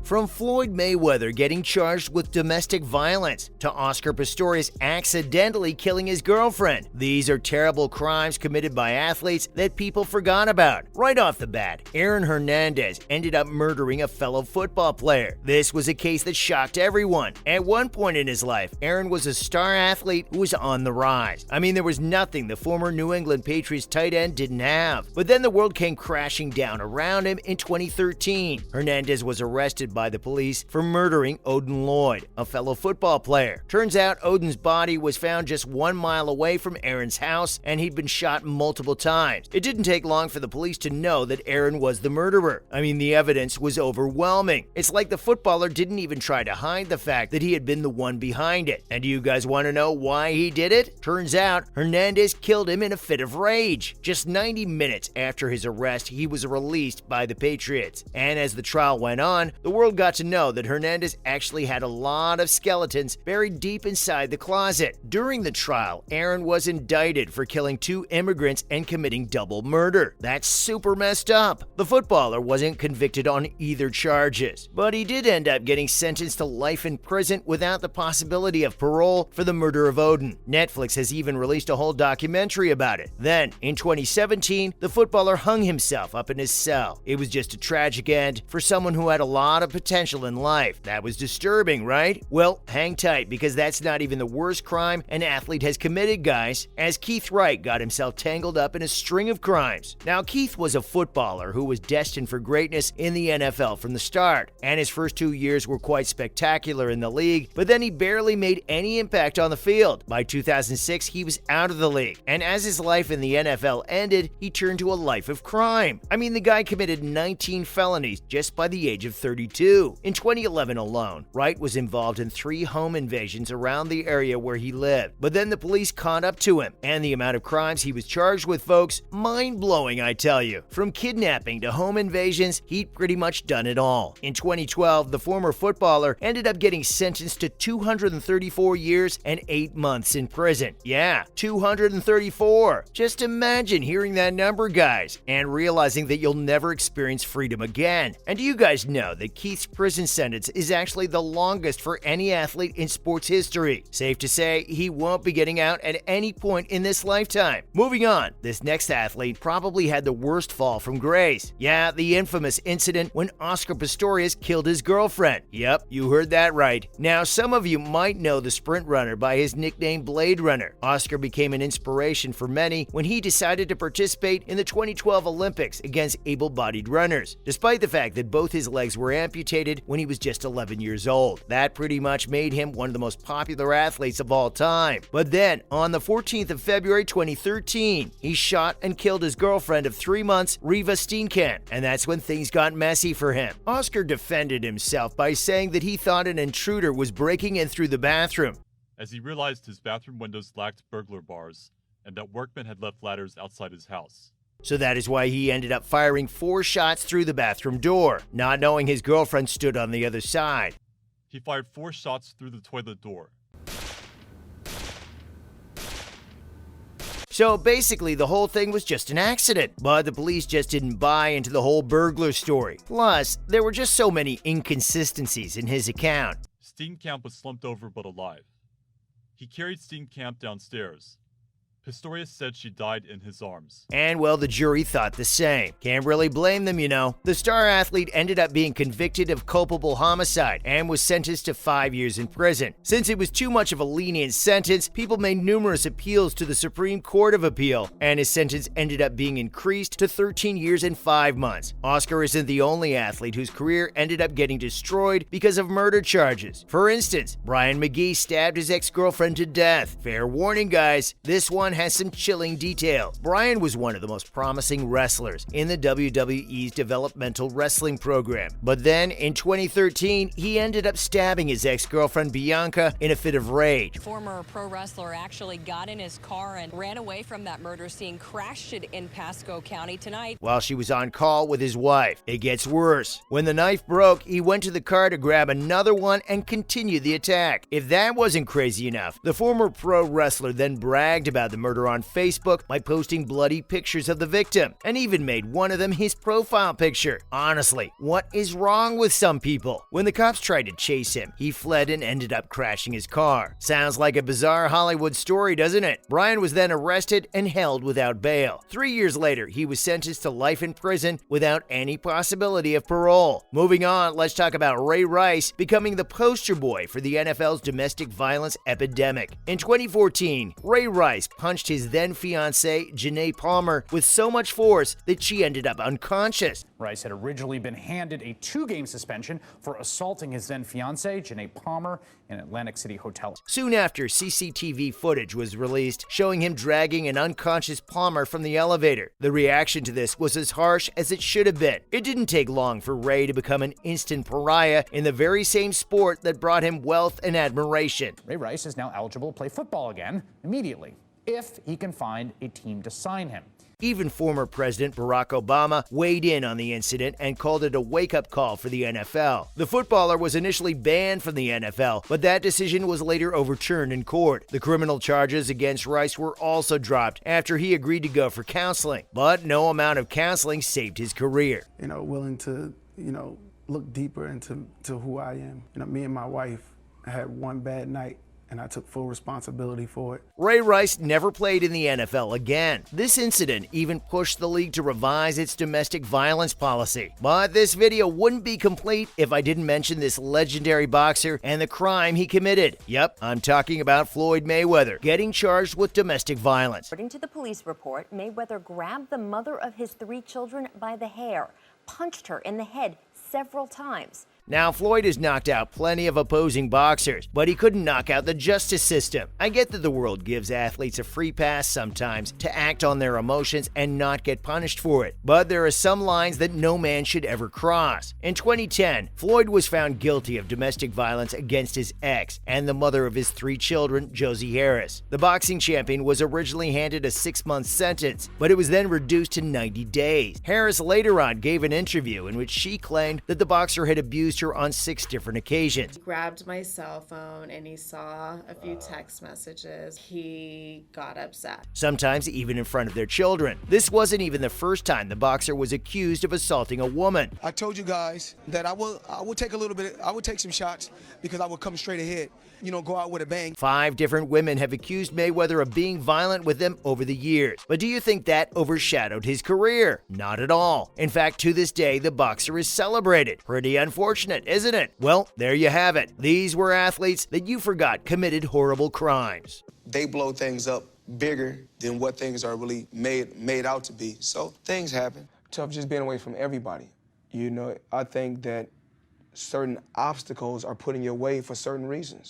From Floyd Mayweather getting charged with domestic violence to Oscar Pistorius accidentally killing his girlfriend, these are terrible crimes committed by athletes that people forgot about. Right off the bat, Aaron Hernandez ended up murdering a fellow football player. This was a case that shocked everyone. At one point in his life, Aaron was a star athlete who was on the rise. I mean, there was nothing the former New England Patriots tight end didn't have. But then the world came crashing down around him in 2013. Hernandez was arrested by the police for murdering Odin Lloyd, a fellow football player. Turns out Odin's body was found just 1 mile away from Aaron's house, and he'd been shot multiple times. It didn't take long for the police to know that Aaron was the murderer. I mean, the evidence was overwhelming. It's like the footballer didn't even try to hide the fact that he had been the one behind it. And do you guys want to know why he did it? Turns out Hernandez killed him in a fit of rage. Just 90 minutes after his arrest, he was released by the Patriots. And as the trial went on, the world got to know that Hernandez actually had a lot of skeletons buried deep inside the closet. During the trial, Aaron was indicted for killing 2 immigrants and committing double murder. That's super messed up. The footballer wasn't convicted on either charges, but he did end up getting sentenced to life in prison without the possibility of parole for the murder of Odin. Netflix has even released a whole documentary about it. Then, in 2017, the footballer hung himself up in his cell. It was just a tragic end for someone who had a lot of potential in life. That was disturbing, right? Well, hang tight, because that's not even the worst crime an athlete has committed, guys, as Keith Wright got himself tangled up in a string of crimes. Now, Keith was a footballer who was destined for greatness in the NFL from the start, and his first 2 years were quite spectacular in the league, but then he barely made any impact on the field. By 2006, he was out of the league, and as his life in the NFL ended, he turned to a life of crime. I mean, the guy committed 19 felonies just by the age of 32. In 2011 alone, Wright was involved in 3 home invasions around the area where he lived, but then the police caught up to him, and the amount of crimes he was charged with, folks, mind-blowing, I tell you. From kidnapping to home invasions, he'd pretty much done it all. In 2012, the former footballer ended up getting sentenced to 234 years and 8 months in prison. Yeah, 234. Just imagine hearing that number, guys, and realizing that you'll never experience freedom again. And do you guys know that Keith's prison sentence is actually the longest for any athlete in sports history? Safe to say, he won't be getting out at any point in this lifetime. Moving on, this next athlete probably had the worst fall from grace. Yeah, the infamous incident when Oscar Pistorius killed his girlfriend. Yep, you heard that right. Now, some of you might know the sprint runner by his nickname Blade Runner. Oscar became an inspiration for many when he decided to participate in the 2012 Olympics against able-bodied runners, despite the fact that both his legs were amputated when he was just 11 years old. That pretty much made him one of the most popular athletes of all time. But then, on the 14th of February 2013, he shot and killed his girlfriend of 3 months, Reva Steenkamp, and that's when things got messy for him. Oscar defended himself by saying that he thought an intruder was breaking in through the bathroom, as he realized his bathroom windows lacked burglar bars and that workmen had left ladders outside his house. So that is why he ended up firing 4 shots through the bathroom door, not knowing his girlfriend stood on the other side. He fired 4 shots through the toilet door. So basically, the whole thing was just an accident, but the police just didn't buy into the whole burglar story. Plus, there were just so many inconsistencies in his account. Steenkamp was slumped over but alive. He carried Steenkamp downstairs. Pistorius said she died in his arms. And well, the jury thought the same. Can't really blame them, you know. The star athlete ended up being convicted of culpable homicide and was sentenced to 5 years in prison. Since it was too much of a lenient sentence, people made numerous appeals to the Supreme Court of Appeal, and his sentence ended up being increased to 13 years and 5 months. Oscar isn't the only athlete whose career ended up getting destroyed because of murder charges. For instance, Brian McGee stabbed his ex-girlfriend to death. Fair warning, guys, this one has some chilling details. Brian was one of the most promising wrestlers in the WWE's developmental wrestling program. But then, in 2013, he ended up stabbing his ex-girlfriend Bianca in a fit of rage. Former pro wrestler actually got in his car and ran away from that murder scene, crashed it in Pasco County tonight while she was on call with his wife. It gets worse. When the knife broke, he went to the car to grab another one and continue the attack. If that wasn't crazy enough, the former pro wrestler then bragged about the murder on Facebook by posting bloody pictures of the victim, and even made one of them his profile picture. Honestly, what is wrong with some people? When the cops tried to chase him, he fled and ended up crashing his car. Sounds like a bizarre Hollywood story, doesn't it? Brian was then arrested and held without bail. 3 years later, he was sentenced to life in prison without any possibility of parole. Moving on, let's talk about Ray Rice becoming the poster boy for the NFL's domestic violence epidemic. In 2014, Ray Rice punched his then-fiancée, Janae Palmer, with so much force that she ended up unconscious. Rice had originally been handed a 2-game suspension for assaulting his then-fiancée, Janae Palmer, in an Atlantic City hotel. Soon after, CCTV footage was released showing him dragging an unconscious Palmer from the elevator. The reaction to this was as harsh as it should have been. It didn't take long for Ray to become an instant pariah in the very same sport that brought him wealth and admiration. Ray Rice is now eligible to play football again immediately, if he can find a team to sign him. Even former President Barack Obama weighed in on the incident and called it a wake-up call for the NFL. The footballer was initially banned from the NFL, but that decision was later overturned in court. The criminal charges against Rice were also dropped after he agreed to go for counseling, but no amount of counseling saved his career. Willing to, look deeper into who I am. Me and my wife had one bad night, and I took full responsibility for it. Ray Rice never played in the NFL again. This incident even pushed the league to revise its domestic violence policy. But this video wouldn't be complete if I didn't mention this legendary boxer and the crime he committed. Yep, I'm talking about Floyd Mayweather, getting charged with domestic violence. According to the police report, Mayweather grabbed the mother of his 3 children by the hair, punched her in the head several times. Now, Floyd has knocked out plenty of opposing boxers, but he couldn't knock out the justice system. I get that the world gives athletes a free pass sometimes to act on their emotions and not get punished for it, but there are some lines that no man should ever cross. In 2010, Floyd was found guilty of domestic violence against his ex and the mother of his 3 children, Josie Harris. The boxing champion was originally handed a 6-month sentence, but it was then reduced to 90 days. Harris later on gave an interview in which she claimed that the boxer had abused her on 6 different occasions. He grabbed my cell phone and he saw a few text messages. He got upset. Sometimes even in front of their children. This wasn't even the first time the boxer was accused of assaulting a woman. I told you guys that I will take a little bit, I would take some shots because I would come straight ahead, go out with a bang. 5 different women have accused Mayweather of being violent with them over the years. But do you think that overshadowed his career? Not at all. In fact, to this day, the boxer is celebrated. Pretty unfortunate, isn't it? Well, there you have it. These were athletes that you forgot committed horrible crimes. They blow things up bigger than what things are really made out to be. So things happen. Tough just being away from everybody. I think that certain obstacles are put in your way for certain reasons.